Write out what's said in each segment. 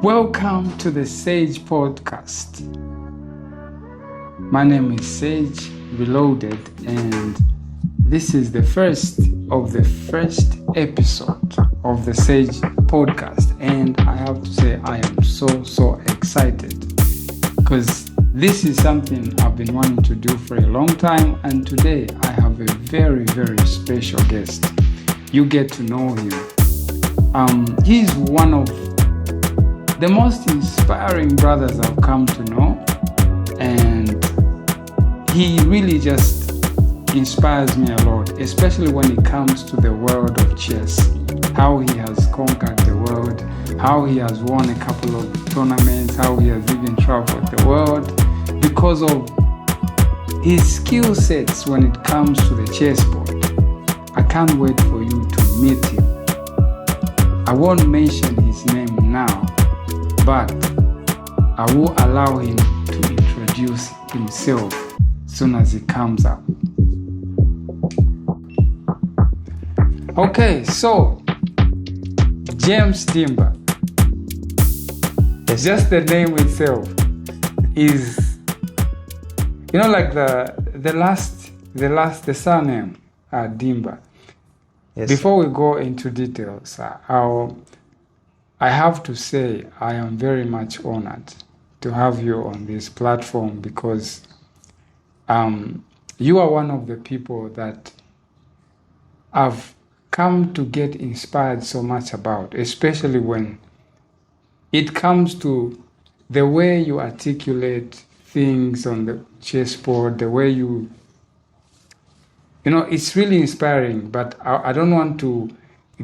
Welcome to the Sage Podcast. My name is Sage Reloaded, and this is the first of the first episode of the Sage Podcast. And I have to say, I am so excited because this is something I've been wanting to do for a long time. And today I have a very special guest. You get to know him. He's one of the most inspiring brothers I've come to know, and he really just inspires me a lot, especially when it comes to the world of chess, how he has conquered the world, how he has won a couple of tournaments, how he has even traveled the world because of his skill sets when it comes to the chessboard. I can't wait for you to meet him. I won't mention his name now, but I will allow him to introduce himself as soon as he comes up. Okay, so James Dimba. Just the name itself is, like the surname Dimba. Yes. Before we go into details, I have to say I am very much honored to have you on this platform because you are one of the people that I've come to get inspired so much about, especially when it comes to the way you articulate things on the chessboard, the way it's really inspiring, but I don't want to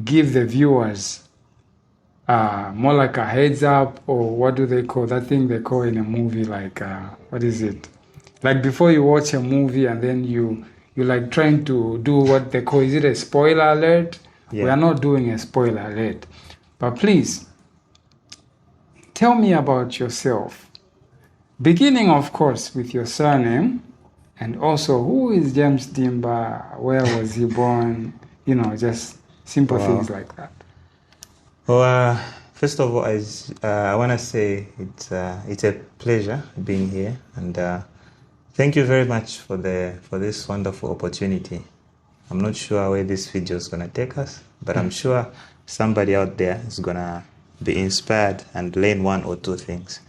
give the viewers more like a heads up, or what do they call that thing they call in a movie, like what is it? Like before you watch a movie and then you like trying to do what they call, is it a spoiler alert? Yeah. We are not doing a spoiler alert. But please, tell me about yourself. Beginning, of course, with your surname, and also who is James Dimba, where was he born, just simple things like that. Well, first of all, I want to say it's a pleasure being here, and thank you very much for this wonderful opportunity. I'm not sure where this video is going to take us, but I'm sure somebody out there is going to be inspired and learn one or two things.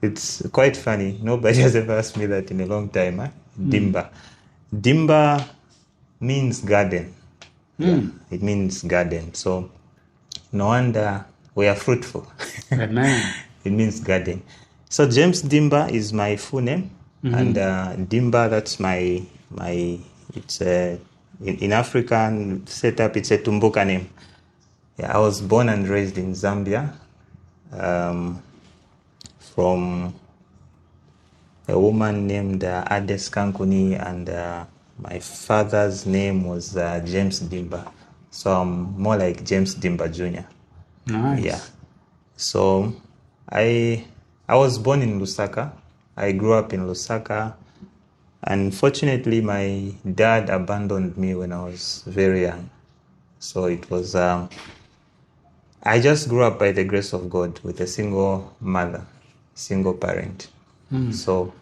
It's quite funny. Nobody has ever asked me that in a long time. Huh? Dimba. Dimba means garden. Yeah, it means garden. So no wonder we are fruitful. Amen. It means garden. So James Dimba is my full name, and Dimba, that's my it's in African setup, it's a Tumbuka name. Yeah, I was born and raised in Zambia, from a woman named Ades Kankuni, and my father's name was James Dimba. So I'm more like James Dimba Jr. Nice. Yeah. So I was born in Lusaka. I grew up in Lusaka. Unfortunately, my dad abandoned me when I was very young. So it was, I just grew up by the grace of God with a single mother, single parent. So,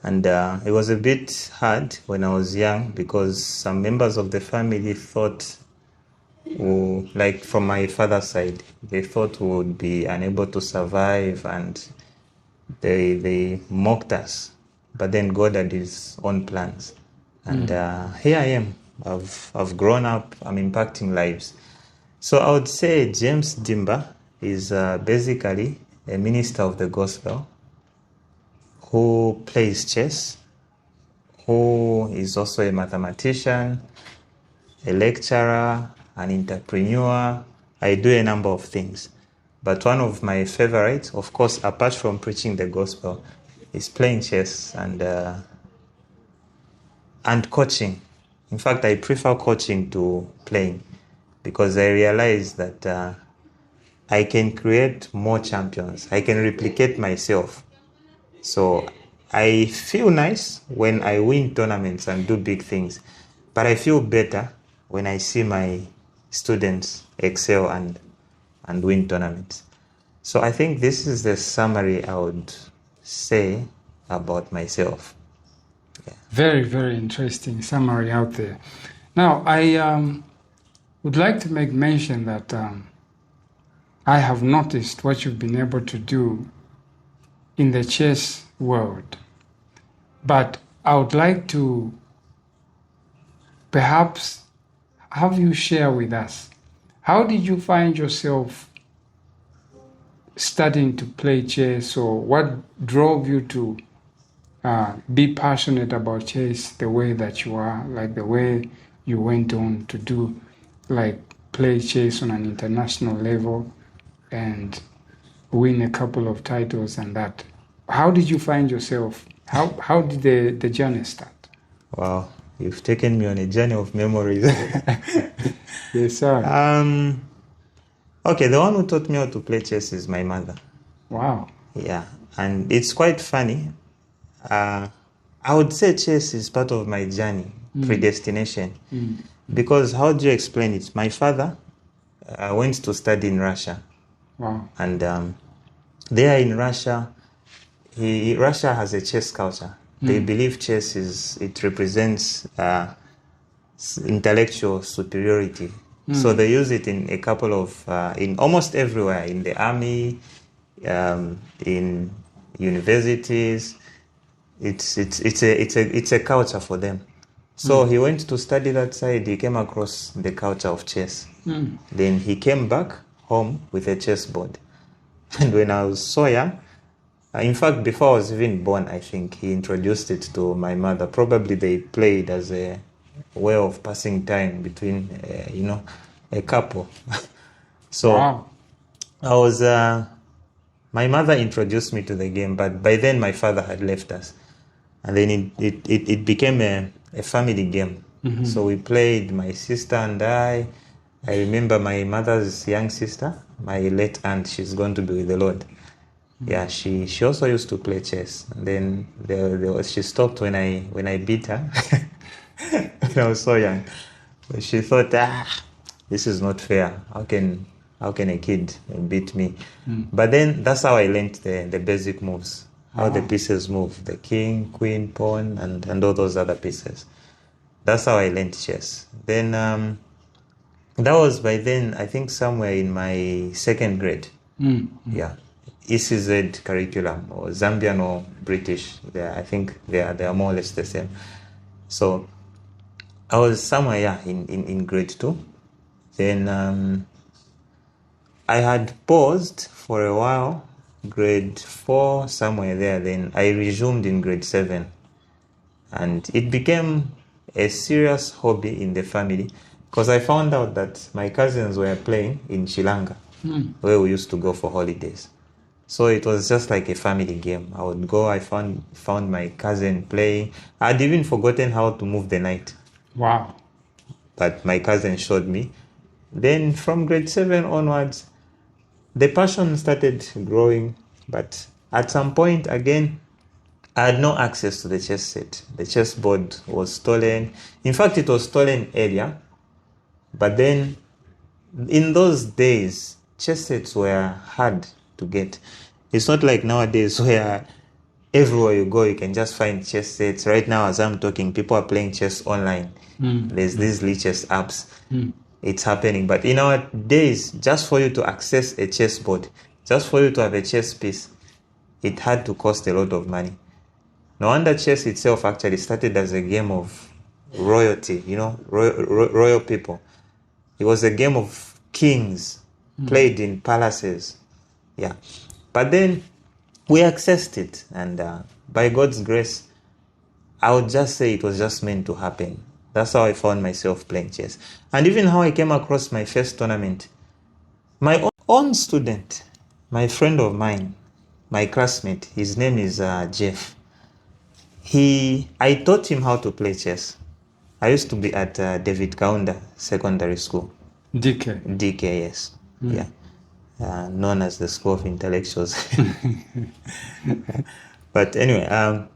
and it was a bit hard when I was young because some members of the family thought, like from my father's side, they thought we would be unable to survive, and they mocked us. But then God had his own plans. And here I am. I've grown up. I'm impacting lives. So I would say James Dimba is basically a minister of the gospel who plays chess, who is also a mathematician, a lecturer, an entrepreneur. I do a number of things. But one of my favorites, of course, apart from preaching the gospel, is playing chess and coaching. In fact, I prefer coaching to playing because I realize that I can create more champions. I can replicate myself. So I feel nice when I win tournaments and do big things, but I feel better when I see my students excel and win tournaments. So I think this is the summary I would say about myself. Very, very interesting summary out there. Now, I would like to make mention that I have noticed what you've been able to do in the chess world. But I would like to perhaps have you share with us, how did you find yourself starting to play chess, or what drove you to be passionate about chess the way that you are, like the way you went on to do, like play chess on an international level and win a couple of titles and that. How did you find yourself? How did the journey start? Wow, you've taken me on a journey of memories. Yes, sir. Okay, the one who taught me how to play chess is my mother. Wow. Yeah, and it's quite funny. I would say chess is part of my journey, predestination. Because how do you explain it? My father went to study in Russia. Wow. And there in Russia, Russia has a chess culture. They believe chess it represents intellectual superiority. So they use it in a couple of, in almost everywhere, in the army, in universities. It's a culture for them. So he went to study that side. He came across the culture of chess. Then he came back home with a chessboard. And when I was so young, in fact, before I was even born, I think he introduced it to my mother. Probably they played as a way of passing time between, a couple. So Wow. I was, my mother introduced me to the game, but by then my father had left us. And then it became a family game. So we played, my sister and I. I remember my mother's young sister, my late aunt, she's going to be with the Lord. Yeah, she also used to play chess. And then she stopped when I beat her. When I was so young. But she thought, this is not fair. How can a kid beat me? But then that's how I learned the basic moves, how the pieces move, the king, queen, pawn, and all those other pieces. That's how I learned chess. Then that was by then, I think somewhere in my second grade. Yeah. ECZ curriculum, or Zambian or British. I think they are more or less the same. So I was somewhere, in grade 2. Then I had paused for a while, grade 4, somewhere there. Then I resumed in grade 7. And it became a serious hobby in the family, because I found out that my cousins were playing in Shilanga, where we used to go for holidays. So it was just like a family game. I would go, I found my cousin playing. I'd even forgotten how to move the knight. Wow. But my cousin showed me. Then from grade 7 onwards, the passion started growing. But at some point, again, I had no access to the chess set. The chessboard was stolen. In fact, it was stolen earlier. But then, in those days, chess sets were hard to get. It's not like nowadays where everywhere you go, you can just find chess sets. Right now, as I'm talking, people are playing chess online. There's these chess apps. It's happening. But in our days, just for you to access a chessboard, just for you to have a chess piece, it had to cost a lot of money. No wonder chess itself actually started as a game of royalty, royal people. It was a game of kings played in palaces. Yeah. But then we accessed it. And by God's grace, I would just say it was just meant to happen. That's how I found myself playing chess. And even how I came across my first tournament. My own student, my friend of mine, my classmate, his name is Jeff. I taught him how to play chess. I used to be at David Kaunda Secondary School. DK, yes. Yeah. Known as the School of Intellectuals. But anyway,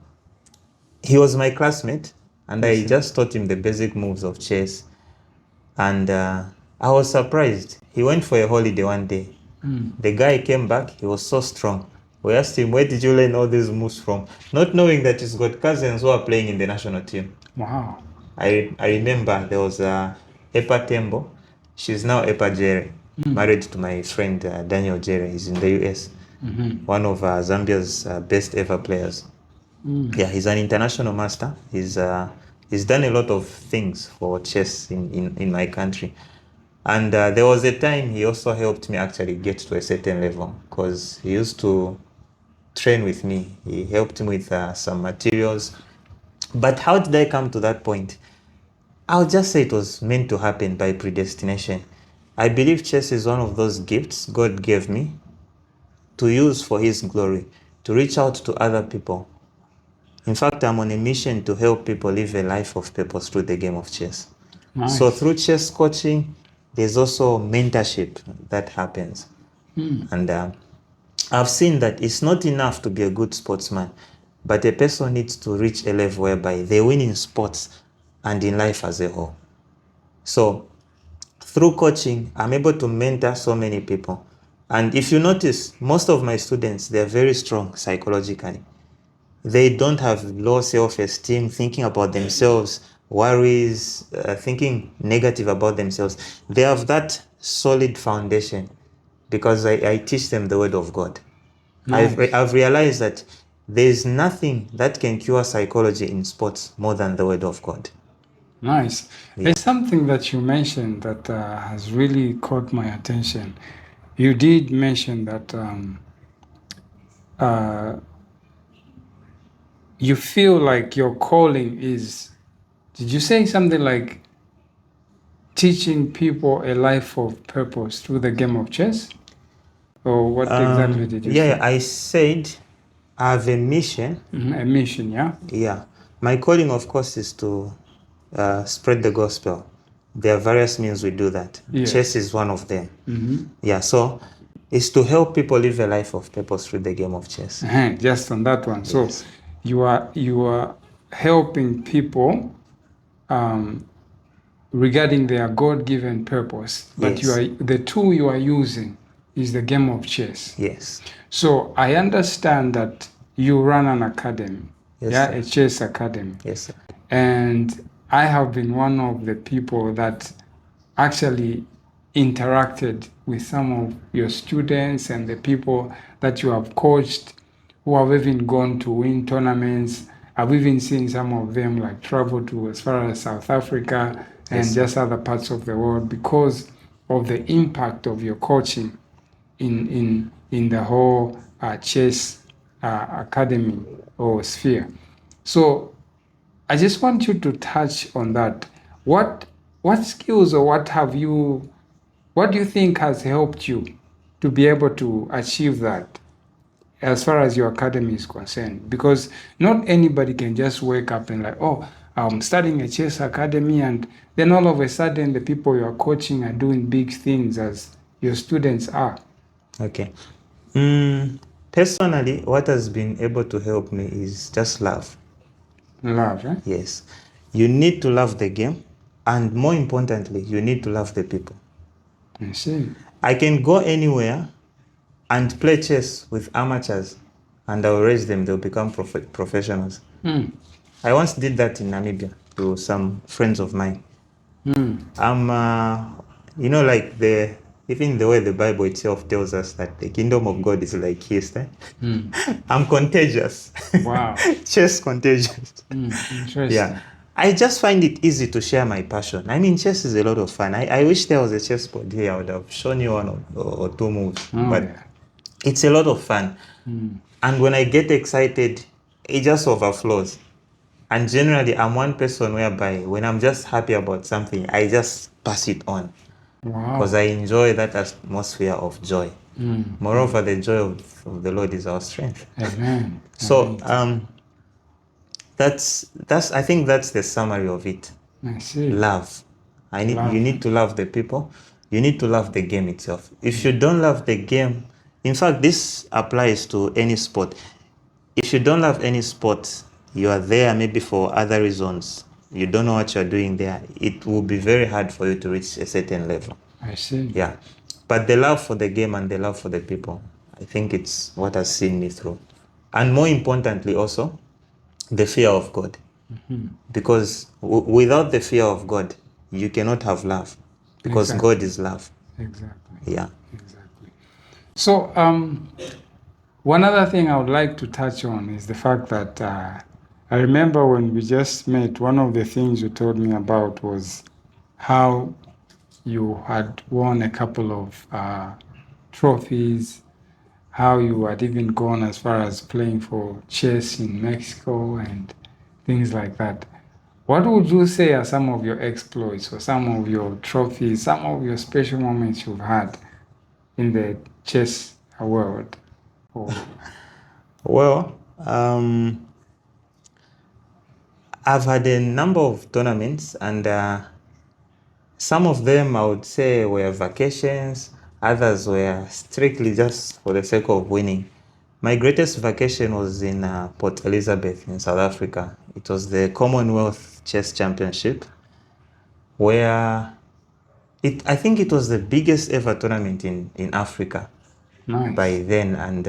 he was my classmate, and I just taught him the basic moves of chess. And I was surprised. He went for a holiday one day. The guy came back, he was so strong. We asked him, where did you learn all these moves from? Not knowing that he's got cousins who are playing in the national team. Wow. I remember there was Epa Tembo. She's now Epa Jerry, married to my friend Daniel Jerry. He's in the US. One of Zambia's best ever players. Yeah, he's an international master. He's done a lot of things for chess in my country. And there was a time he also helped me actually get to a certain level, because he used to train with me. He helped me with some materials. But how did I come to that point? I'll just say it was meant to happen by predestination. I believe chess is one of those gifts God gave me to use for His glory, to reach out to other people. In fact, I'm on a mission to help people live a life of purpose through the game of chess. Nice. So through chess coaching, there's also mentorship that happens. And I've seen that it's not enough to be a good sportsman, but a person needs to reach a level whereby they win in sports and in life as a whole. So through coaching, I'm able to mentor so many people. And if you notice, most of my students, they're very strong psychologically. They don't have low self-esteem, thinking about themselves, worries, thinking negative about themselves. They have that solid foundation because I teach them the word of God. Nice. I've realized that there's nothing that can cure psychology in sports more than the word of God. Nice. There's something that you mentioned that has really caught my attention. You did mention that you feel like your calling is, did you say something like teaching people a life of purpose through the game of chess? Or what exactly did you say? Yeah, I said I have a mission. A mission, yeah? Yeah. My calling, of course, is to spread the gospel. There are various means we do that. Yes. Chess is one of them. Yeah, so it's to help people live a life of purpose through the game of chess. Just on that one. So Yes. you are helping people regarding their God-given purpose, but Yes. the tool you are using is the game of chess. Yes. So I understand that you run an academy, Yes, yeah, sir. a chess academy. Yes, sir. And I have been one of the people that actually interacted with some of your students and the people that you have coached who have even gone to win tournaments. I've even seen some of them like travel to as far as South Africa and Yes. just other parts of the world because of the impact of your coaching in the whole chess academy or sphere. So I just want you to touch on that. What skills or what do you think has helped you to be able to achieve that as far as your academy is concerned? Because not anybody can just wake up and like, oh, I'm studying a chess academy, and then all of a sudden the people you are coaching are doing big things as your students are. Okay. Personally, what has been able to help me is just love. Love, eh? Yes. You need to love the game, and more importantly, you need to love the people. I see. I can go anywhere and play chess with amateurs, and I'll raise them, they'll become professionals. I once did that in Namibia to some friends of mine. Like even the way the Bible itself tells us that the kingdom of God is like yeast. I'm contagious. Wow. Chess contagious. Interesting. Yeah. I just find it easy to share my passion. I mean, chess is a lot of fun. I wish there was a chessboard here. I would have shown you one or two moves. But Yeah. it's a lot of fun. And when I get excited, it just overflows. And generally, I'm one person whereby when I'm just happy about something, I just pass it on. Wow. Because I enjoy that atmosphere of joy. Moreover, the joy of the Lord is our strength. Amen. So I think that's the summary of it. I see. Love. Love. You need to love the people. You need to love the game itself. If you don't love the game, in fact, this applies to any sport. If you don't love any sport, you are there maybe for other reasons. you don't know what you're doing there, it will be very hard for you to reach a certain level. I see. Yeah. But the love for the game and the love for the people, I think it's what has seen me through. And more importantly also, the fear of God. Because without the fear of God, you cannot have love. Because Exactly. God is love. Exactly. Yeah. Exactly. So, one other thing I would like to touch on is the fact that I remember when we just met, one of the things you told me about was how you had won a couple of trophies, how you had even gone as far as playing for chess in Mexico and things like that. What would you say are some of your exploits or some of your trophies, some of your special moments you've had in the chess world? Or Well, I've had a number of tournaments, and some of them I would say were vacations, others were strictly just for the sake of winning. My greatest vacation was in Port Elizabeth in South Africa. It was the Commonwealth Chess Championship, where I think it was the biggest ever tournament in Africa nice. by then, and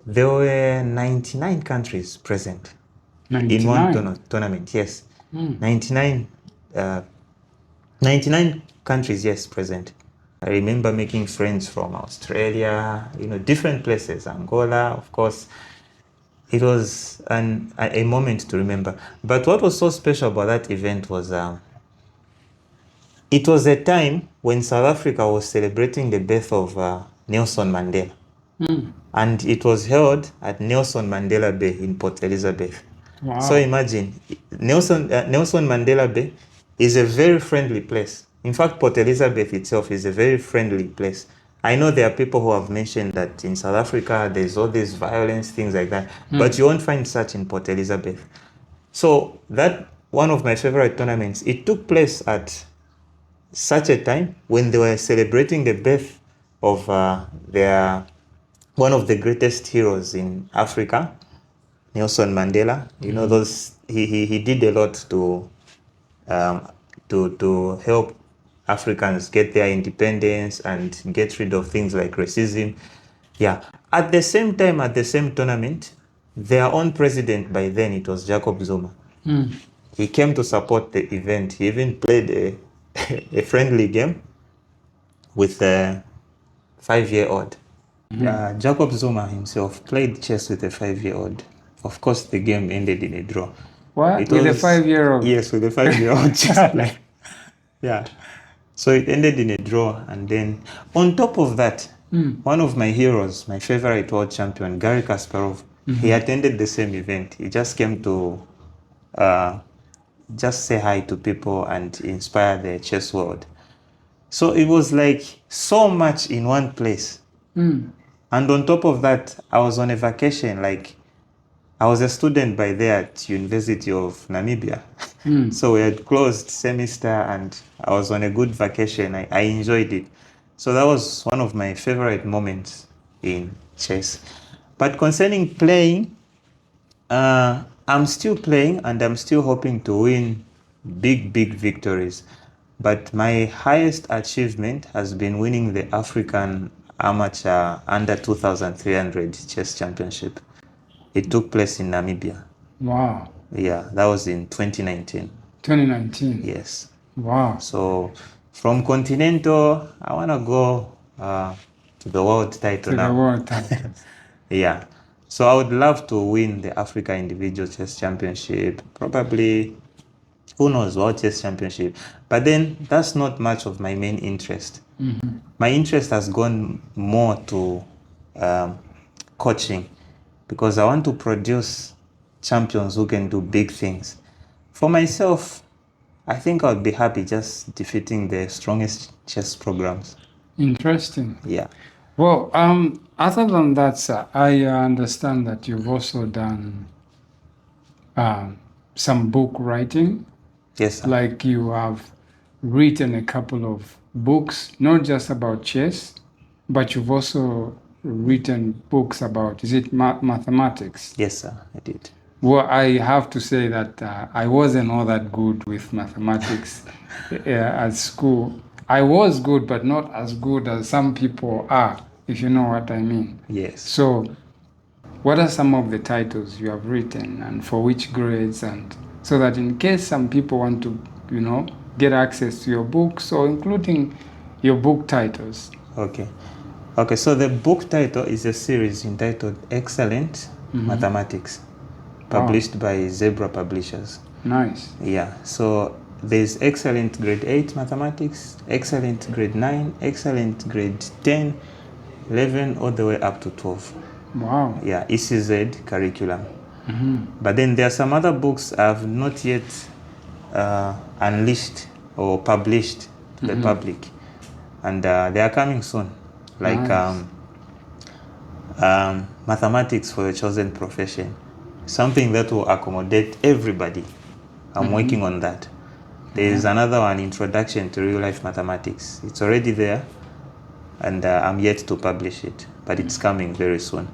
there were 99 countries present in one 99. tournament. Yes, 99, 99 countries, yes, present. I remember making friends from Australia, different places, Angola, of course. It was a moment to remember. But what was so special about that event was it was a time when South Africa was celebrating the birth of Nelson Mandela. And it was held at Nelson Mandela Bay in Port Elizabeth. Wow. So imagine, Nelson Mandela Bay is a very friendly place. In fact, Port Elizabeth itself is a very friendly place. I know there are people who have mentioned that in South Africa there's all this violence, things like that, but you won't find such in Port Elizabeth. So that one of my favorite tournaments, it took place at such a time when they were celebrating the birth of their one of the greatest heroes in Africa, Nelson Mandela. Those he did a lot to help Africans get their independence and get rid of things like racism. Yeah. At the same time, at the same tournament, their own president by then, it was Jacob Zuma. He came to support the event. He even played a friendly game with a 5-year-old. Jacob Zuma himself played chess with a 5-year-old. Of course, the game ended in a draw. What? With a 5-year-old? Yes, with a 5-year-old chess player. Yeah. So it ended in a draw. And then on top of that, one of my heroes, my favorite world champion, Garry Kasparov, he attended the same event. He just came to just say hi to people and inspire the chess world. So it was like so much in one place. And on top of that, I was on a vacation. Like, I was a student by there at University of Namibia. So we had closed semester and I was on a good vacation. I enjoyed it. So that was one of my favorite moments in chess. But concerning playing, I'm still playing and I'm still hoping to win big victories. But my highest achievement has been winning the African Amateur Under 2,300 Chess Championship. It took place in Namibia. Wow. Yeah, that was in 2019. 2019? Yes. Wow. So from Continental, I want to go to the world title now. To the world title. Yeah. So I would love to win the Africa Individual Chess Championship, probably, who knows, World Chess Championship. But then that's not much of my main interest. My interest has gone more to coaching, because I want to produce champions who can do big things. For myself, I think I would be happy just defeating the strongest chess programs. Interesting. Yeah. Well, other than that, sir, I understand that you've also done some book writing. Yes, sir. Like you have written a couple of books, not just about chess, but you've also written books about, is it mathematics? Yes, sir, I did. Well, I have to say that I wasn't all that good with mathematics at school. I was good, but not as good as some people are, if you know what I mean. Yes. So, what are some of the titles you have written and for which grades? And so that in case some people want to, get access to your books or including your book titles. Okay. Okay, so the book title is a series entitled Excellent Mathematics, published by Zebra Publishers. Nice. Yeah, so there's Excellent Grade 8 Mathematics, Excellent Grade 9, Excellent Grade 10, 11, all the way up to 12. Wow. Yeah, ECZ curriculum. But then there are some other books I've not yet unleashed or published to the public, and they are coming soon, like Nice. Mathematics for the Chosen Profession, something that will accommodate everybody. I'm working on that. There is another one, Introduction to Real Life Mathematics. It's already there, and I'm yet to publish it, but it's coming very soon.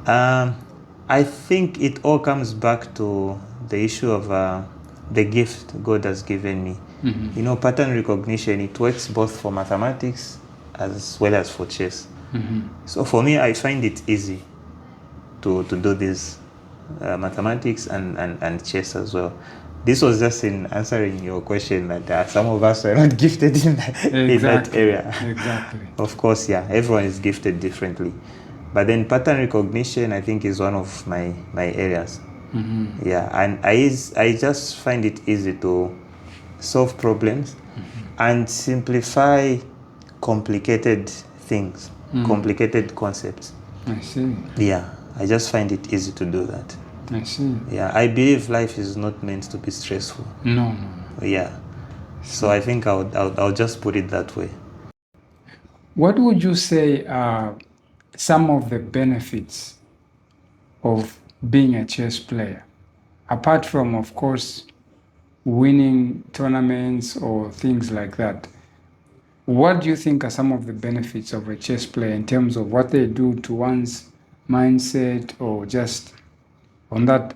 I think it all comes back to the issue of the gift God has given me. You know, pattern recognition, it works both for mathematics as well as for chess. So for me, I find it easy to do this mathematics and chess as well. This was just in answering your question that some of us are not gifted in that area. Exactly. Of course, yeah, everyone is gifted differently. But then pattern recognition, I think, is one of my areas. Yeah, and I just find it easy to solve problems and simplify complicated things, complicated concepts. I see. Yeah, I just find it easy to do that. I see. Yeah, I believe life is not meant to be stressful. No. Yeah, so I think I'll just put it that way. What would you say are some of the benefits of being a chess player? Apart from, of course, winning tournaments or things like that, what do you think are some of the benefits of a chess player in terms of what they do to one's mindset, or just on that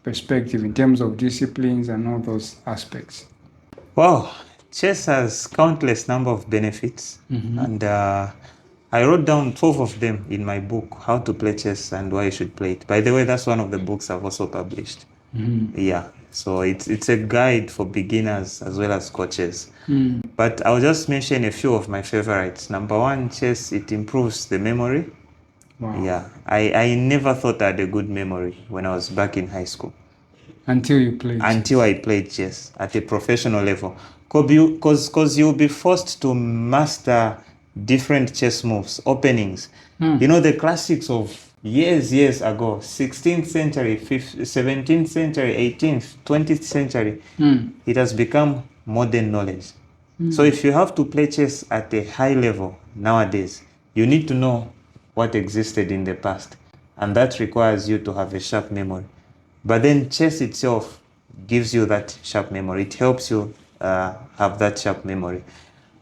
perspective in terms of disciplines and all those aspects? Wow, chess has countless number of benefits, and I wrote down 12 of them in my book, How to Play Chess and Why You Should Play It. By the way, that's one of the books I've also published. Yeah, so it's a guide for beginners as well as coaches. But I'll just mention a few of my favorites. Number one, chess, it improves the memory. Wow. Yeah, I never thought I had a good memory when I was back in high school. Until you played Until I played chess at a professional level. Because you'll be forced to master different chess moves, openings. You know, the classics of years ago, 16th century, 17th century, 18th, 20th century. It has become modern knowledge. So if you have to play chess at a high level nowadays, you need to know what existed in the past. And that requires you to have a sharp memory. But then chess itself gives you that sharp memory. It helps you have that sharp memory.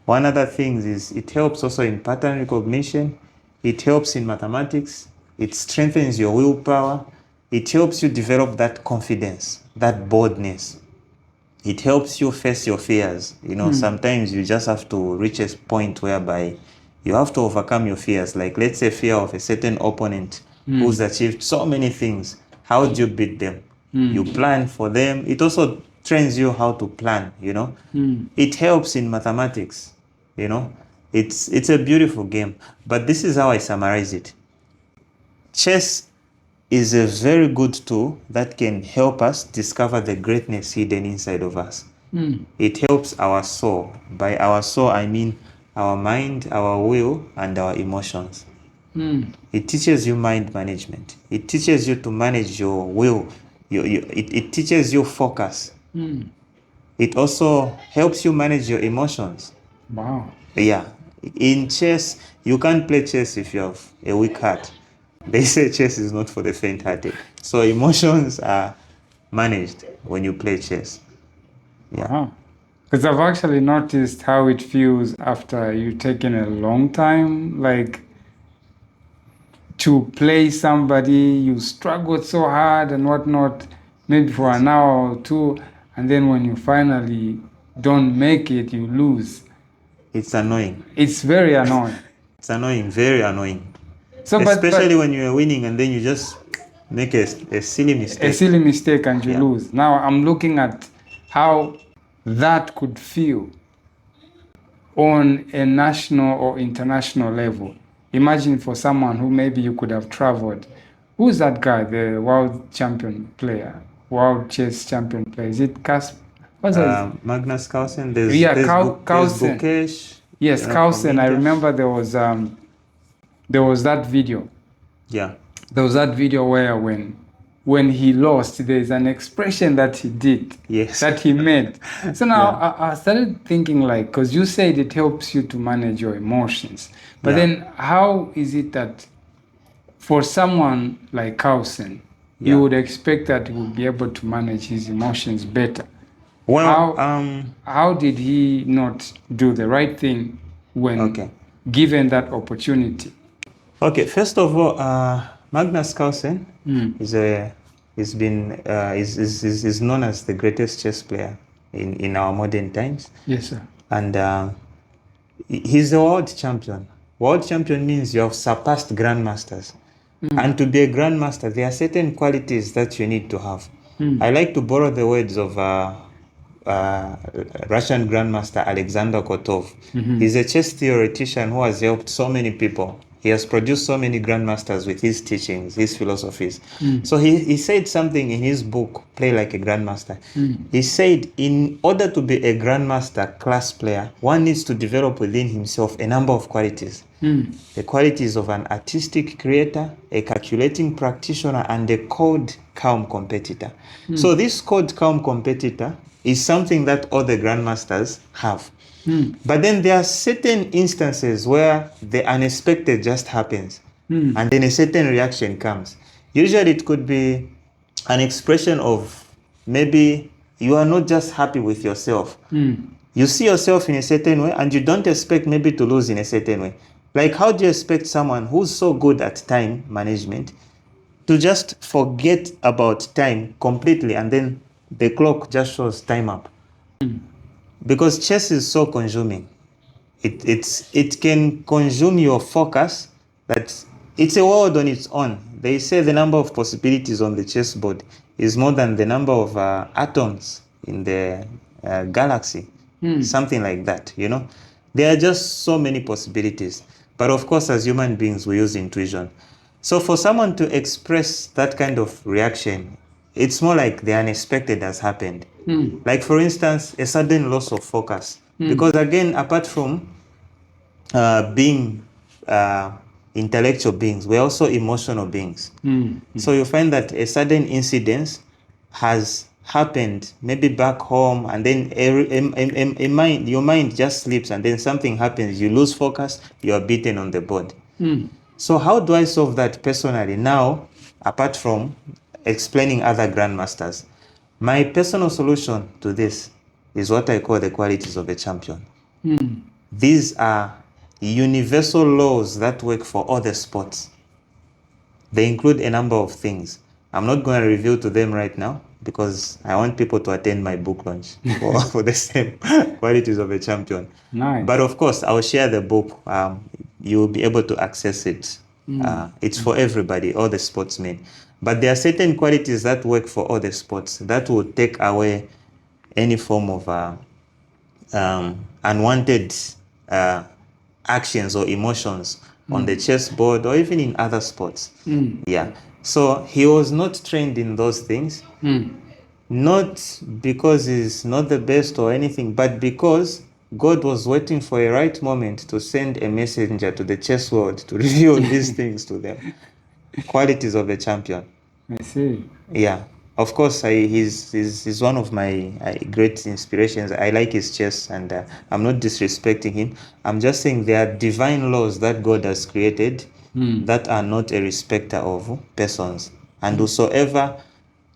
One other thing is it helps also in pattern recognition. It helps in mathematics. It strengthens your willpower. It helps you develop that confidence, that boldness. It helps you face your fears. You know, sometimes you just have to reach a point whereby you have to overcome your fears. Like, let's say, fear of a certain opponent who's achieved so many things. How do you beat them? You plan for them. It also trains you how to plan, you know. It helps in mathematics, you know. It's a beautiful game. But this is how I summarize it. Chess is a very good tool that can help us discover the greatness hidden inside of us. It helps our soul. By our soul, I mean our mind, our will, and our emotions. It teaches you mind management. It teaches you to manage your will. It teaches you focus. It also helps you manage your emotions. Wow. Yeah. In chess, you can't play chess if you have a weak heart. They say chess is not for the faint-hearted. So emotions are managed when you play chess. Yeah. Wow. Because I've actually noticed how it feels after you've taken a long time, like to play somebody, you struggled so hard and whatnot, maybe for an hour or two, and then when you finally don't make it, you lose. It's annoying. It's very annoying. It's annoying, very annoying. So, especially when you are winning and then you just make a silly mistake. A silly mistake and you lose. Now I'm looking at how that could feel on a national or international level. Imagine for someone who maybe you could have traveled. Who's that guy, the world champion player, world chess champion player? Is it Kasper? Magnus Carlsen. There's Carlsen. Bukesh. Yes, Carlsen. I remember there was that video. Yeah. There was that video where when he lost, there's an expression that he did, that he made. So now I started thinking, like, because you said it helps you to manage your emotions. But then how is it that for someone like Carlsen, you would expect that he would be able to manage his emotions better? Well, how did he not do the right thing when given that opportunity? Okay, first of all, Magnus Carlsen is known as the greatest chess player in our modern times. Yes, sir. And he's a world champion. World champion means you have surpassed grandmasters. And to be a grandmaster, there are certain qualities that you need to have. I like to borrow the words of Russian grandmaster Alexander Kotov. He's a chess theoretician who has helped so many people. He has produced so many grandmasters with his teachings, his philosophies. So he said something in his book, Play Like a Grandmaster. He said, in order to be a grandmaster class player, one needs to develop within himself a number of qualities. The qualities of an artistic creator, a calculating practitioner, and a cold, calm competitor. So this cold, calm competitor is something that all the grandmasters have. But then there are certain instances where the unexpected just happens, and then a certain reaction comes. Usually it could be an expression of maybe you are not just happy with yourself. You see yourself in a certain way and you don't expect maybe to lose in a certain way. Like, how do you expect someone who's so good at time management to just forget about time completely and then the clock just shows time up? Because chess is so consuming. It can consume your focus, that it's a world on its own. They say the number of possibilities on the chessboard is more than the number of atoms in the galaxy. Something like that, you know. There are just so many possibilities. But of course, as human beings, we use intuition. So for someone to express that kind of reaction, it's more like the unexpected has happened. Like, for instance, a sudden loss of focus. Because again, apart from being intellectual beings, we're also emotional beings. So you find that a sudden incident has happened maybe back home, and then your mind just slips, and then something happens, you lose focus, you are beaten on the board. So how do I solve that personally? Now, apart from explaining other grandmasters, my personal solution to this is what I call the qualities of a champion. These are universal laws that work for all the sports. They include a number of things. I'm not going to reveal to them right now because I want people to attend my book launch for the same qualities of a champion. Nice. But of course, I'll share the book. You'll be able to access it. It's for everybody, all the sportsmen. But there are certain qualities that work for all the sports that will take away any form of unwanted actions or emotions on the chessboard or even in other sports. Yeah. So he was not trained in those things, not because he's not the best or anything, but because God was waiting for a right moment to send a messenger to the chess world to reveal these things to them. Qualities of a champion. I see. Yeah. Of course, he's one of my great inspirations. I like his chess, and I'm not disrespecting him. I'm just saying there are divine laws that God has created that are not a respecter of persons. And whosoever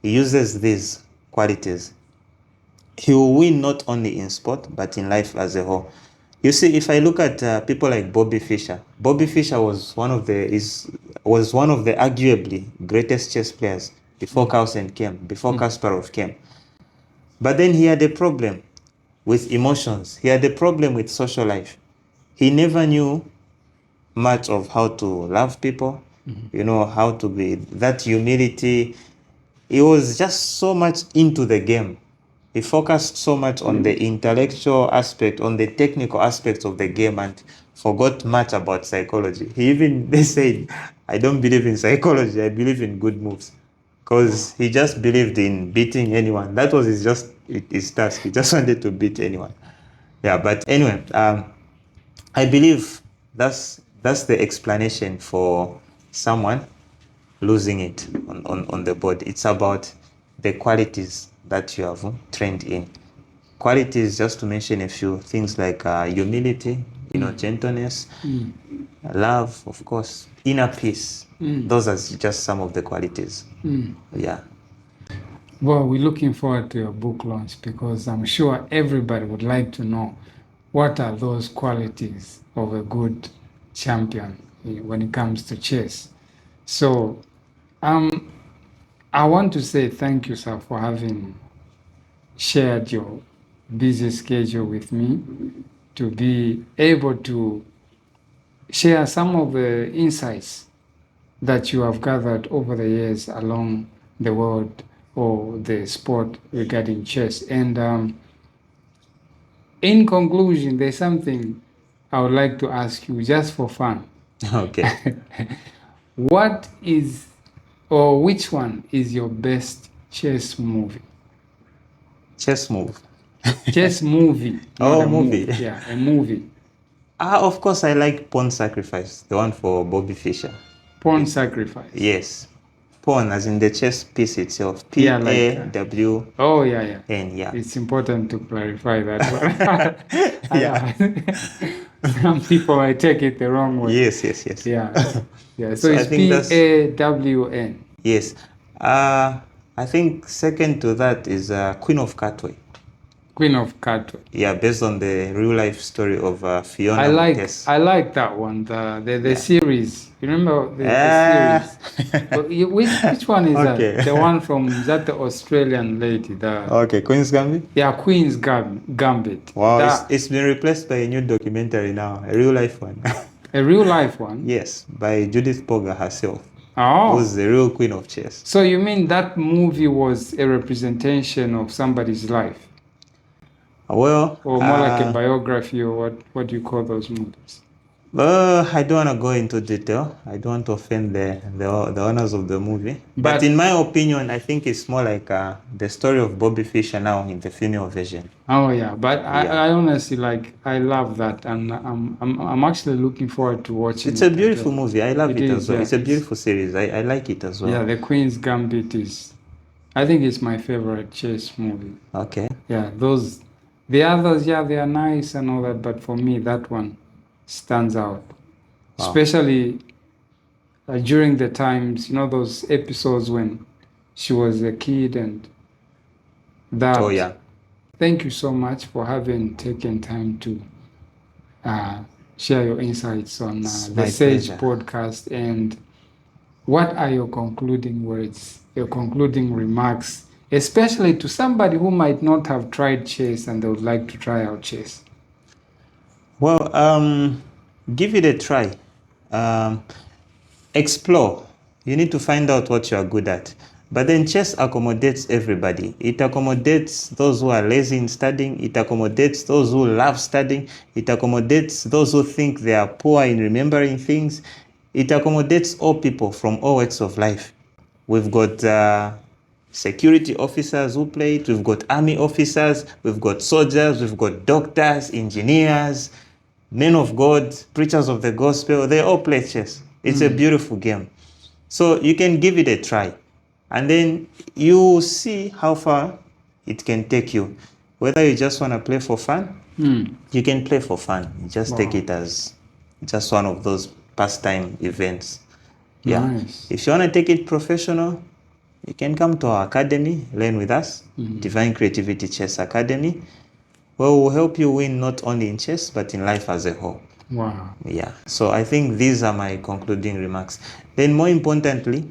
uses these qualities, he will win not only in sport, but in life as a whole. You see, if I look at people like Bobby Fischer was one of the arguably greatest chess players before Carlsen came, before Kasparov came. But then he had a problem with emotions. He had a problem with social life. He never knew much of how to love people, how to be that humility. He was just so much into the game. He focused so much on the intellectual aspect, on the technical aspects of the game, and forgot much about psychology. They said, I don't believe in psychology, I believe in good moves. Because he just believed in beating anyone. That was his task. He just wanted to beat anyone. Yeah, but anyway, I believe that's the explanation for someone losing it on the board. It's about the qualities that you have trained in. Qualities, just to mention a few things like humility, gentleness, love, of course, inner peace. Those are just some of the qualities. Yeah. Well, we're looking forward to your book launch because I'm sure everybody would like to know what are those qualities of a good champion when it comes to chess. So, I want to say thank you, sir, for having shared your busy schedule with me to be able to share some of the insights that you have gathered over the years along the world or the sport regarding chess. And in conclusion, there's something I would like to ask you just for fun. Okay. What is, or which one is your best chess movie? Chess move. Chess movie. Oh, movie. Yeah, a movie. Of course, I like Pawn Sacrifice, the one for Bobby Fischer. Pawn Sacrifice. Yes. Pawn, as in the chess piece itself. P-A-W-N, Oh, yeah. yeah. It's important to clarify that one. Yeah. Some people might take it the wrong way. Yes. Yeah. So it's P-A-W-N. Yes. I think second to that is Queen of Katwe. Queen of Katwe. Yeah, based on the real life story of Fiona. I like that one. The series. You remember the series? Which one is that? The one from the Australian lady. Queen's Gambit. Yeah, Queen's Gambit. Wow, it's been replaced by a new documentary now, a real life one. A real life one. Yes, by Judith Polgar herself. Oh. Who's the real queen of chess. So you mean that movie was a representation of somebody's life? Well, or more like a biography, or what do you call those movies? I don't want to go into detail. I don't want to offend the owners of the movie. But in my opinion, I think it's more like the story of Bobby Fischer now in the female version. Oh yeah, but I honestly I love that, and I'm actually looking forward to watching. It's a beautiful movie. I love it as well. Yeah, it's a beautiful series. I like it as well. Yeah, the Queen's Gambit I think it's my favorite chess movie. Okay. Yeah, the others, they are nice and all that, but for me, that one stands out. Wow. Especially during the times, those episodes when she was a kid and that. Oh, yeah. Thank you so much for having taken time to share your insights on the Sage podcast. And what are your concluding words, your concluding remarks, especially to somebody who might not have tried chess and they would like to try out chess? Well, give it a try. Explore. You need to find out what you are good at. But then chess accommodates everybody. It accommodates those who are lazy in studying. It accommodates those who love studying. It accommodates those who think they are poor in remembering things. It accommodates all people from all walks of life. We've got security officers who play it. We've got army officers. We've got soldiers. We've got doctors, engineers, men of God, preachers of the gospel. They all play chess. It's a beautiful game. So you can give it a try. And then you see how far it can take you. Whether you just want to play for fun, you can play for fun. You just take it as just one of those pastime events. Yeah. Nice. If you want to take it professional, you can come to our academy, learn with us, Divine Creativity Chess Academy. well, will help you win not only in chess, but in life as a whole. Wow. Yeah. So I think these are my concluding remarks. Then more importantly,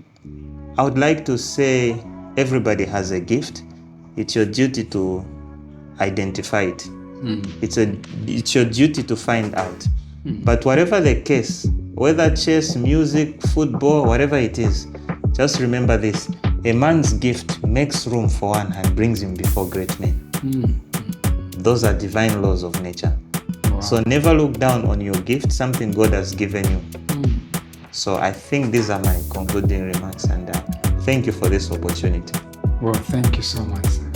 I would like to say everybody has a gift. It's your duty to identify it. It's your duty to find out. But whatever the case, whether chess, music, football, whatever it is, just remember this: a man's gift makes room for one and brings him before great men. Those are divine laws of nature. Wow. So never look down on your gift, something God has given you. So I think these are my concluding remarks, and thank you for this opportunity. Well, thank you so much, sir.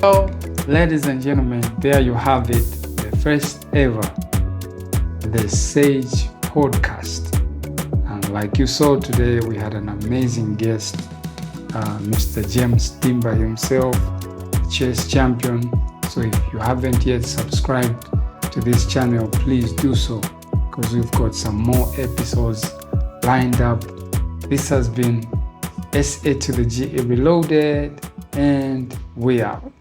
So, ladies and gentlemen, there you have it, the first ever The Sage Podcast. And like you saw today, we had an amazing guest, Mr. James Dimba himself, chess champion. So if you haven't yet subscribed to this channel, please do so, because we've got some more episodes lined up. This has been SA to the G Reloaded, and we out.